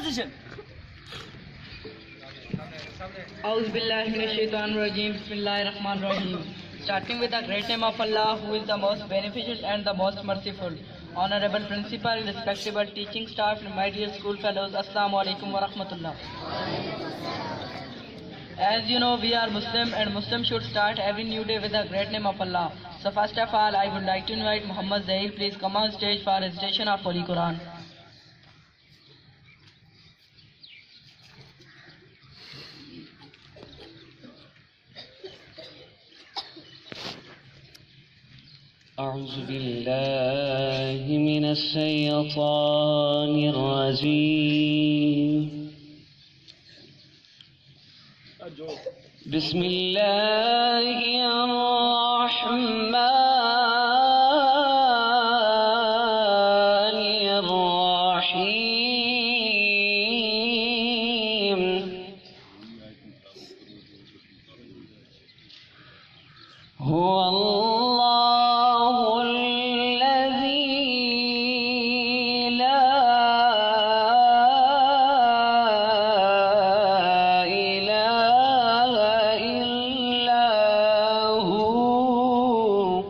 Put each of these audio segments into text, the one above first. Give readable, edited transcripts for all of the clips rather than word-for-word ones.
position. Auzubillahiminash-shaytanir-rajeem. Bismillahir-rahmanir-rahim. Starting with the great name of Allah, who is the most beneficent and the most merciful. Honorable Principal, respectable teaching staff, and my dear school fellows, Assalamu alaikum wa rahmatullah. As you know, we are Muslim, and Muslims should start every new day with the great name of Allah. So first of all, I would like to invite Muhammad Zahir. Please come on stage for recitation of Holy Quran. أعوذ بالله من الشيطان الرجيم بسم الله الرحمن الرحيم هو الله الذي لا إله إلا هو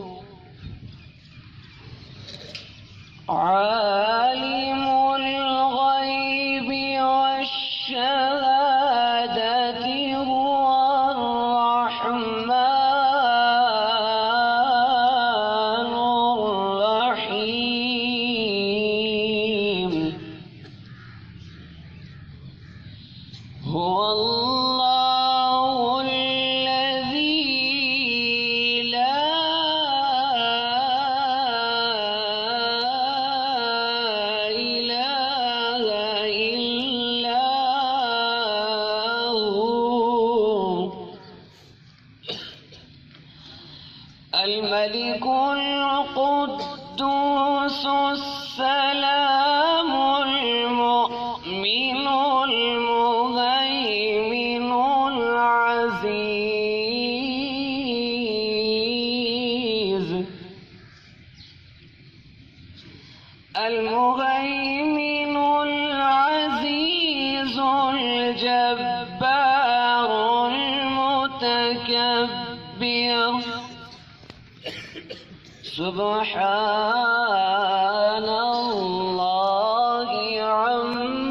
عالم الغيب والشهادة هو الرحمن الرحيم هو الله الذي لا إله إلا هو الملك القدوس السلام المؤمن المهيمن العزيز المهيمن العزيز الجبار المتكبر سبحان الله عما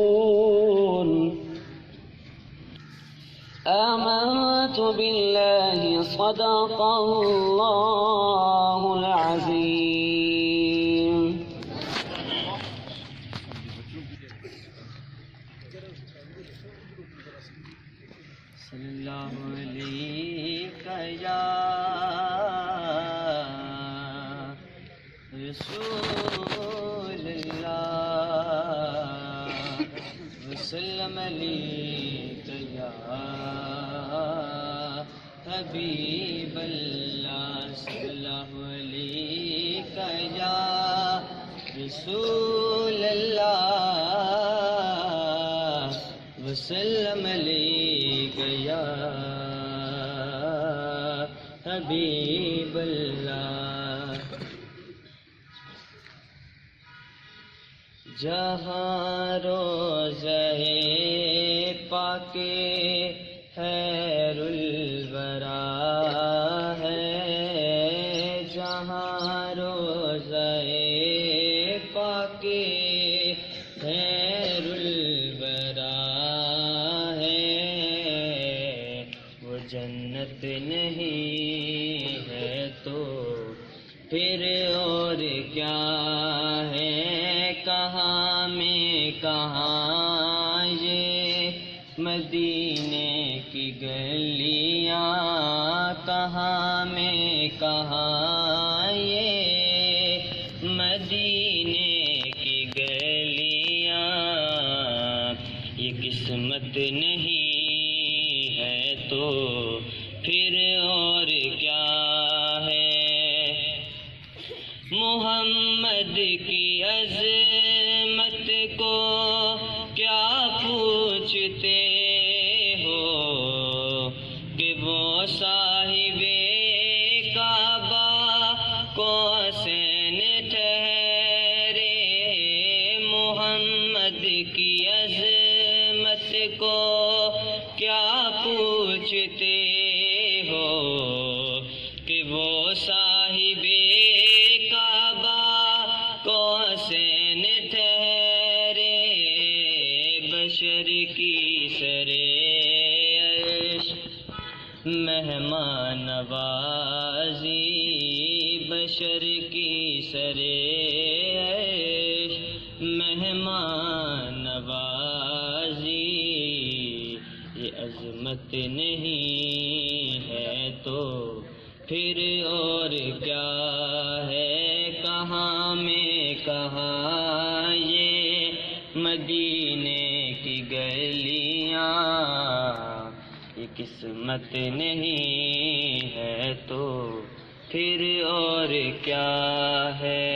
يشركون آمنت بالله صدق الله العظيم सल्लल्लाहु अलैहि या रसूल अल्लाह वसल्लम अलैहि या हबीब अल्लाह सल्लल्लाहु अलैहि या रसूल अल्लाह वसल्लम अलैहि या हबीब अल्लाह जहाँ रोज़े पाके खैरुल वरा है जहाँ रोज़े पाके खैरुल वरा जन्नत नहीं है तो फिर और क्या है कहाँ में कहाँ ये मदीने की गलियाँ कहाँ में कहाँ ये मदीने की गलियाँ ये किस्मत नहीं है तो फिर और क्या है मोहम्मद की अज़मत को क्या पूछते हो कि वो साहिबे काबा को कौसैन ठहरे मोहम्मद की अज़मत को क्या पूछते हो कि वो साहिबे काबा कौसैन ठहरे बशर की सरे मेहमान नवाजी बशर की सरे मेहमान नवाजी ये अज़मत नहीं है तो फिर और क्या है। कहाँ में कहाँ ये मदीने की गलियाँ ये किस्मत नहीं है तो फिर और क्या है।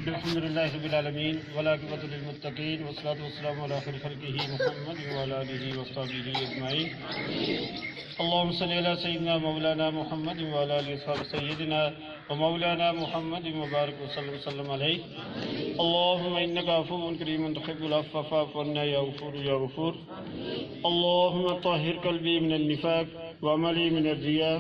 अल्हम्दुलिल्लाहि रब्बिल आलमीन वल आक़िबतु लिल मुत्तक़ीन वस्सलातु वस्सलामु अला खैरि ख़ल्क़िही मुहम्मद व अला आलिहि व अस्हाबिही अजमाईन। अल्लाहुम्मा सल्लि अला सय्यिदिना मौलाना मुहम्मद व अला आलिहि व सय्यिदिना व मौलाना मुहम्मद व बारिक व सल्लम अलैहि। अल्लाहुम्मा इन्नका अफ़ुव्वुन करीमुन तुहिब्बुल अफ़्व फ़अफ़ु अन्ना या गफ़ूर या गफ़ूर। अल्लाहुम्मा तहिर क़ल्बी मिनन निफ़ाक़ व अमली मिनर रिया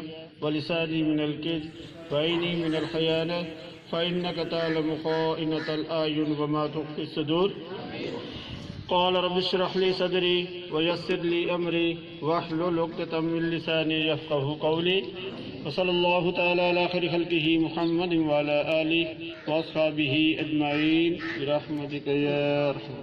व लिसानी मिनल किज़्ब व ऐनी मिनल ख़याना फ़इन्नका तअलमु ख़ाइनतल अयुन व मा तुख़फ़ी सुदूर। क़ाल रब्बि इश्रह ली सदरी व यस्सिर ली अमरी वहलुल उक़दतम मिन लिसानी यफ़क़हू क़ौली। व सल्लल्लाहु तआला अला खैरि ख़ल्क़िही मुहम्मद व अला आलिहि व अस्हाबिही अजमाईन बिरहमतिका या अरहम।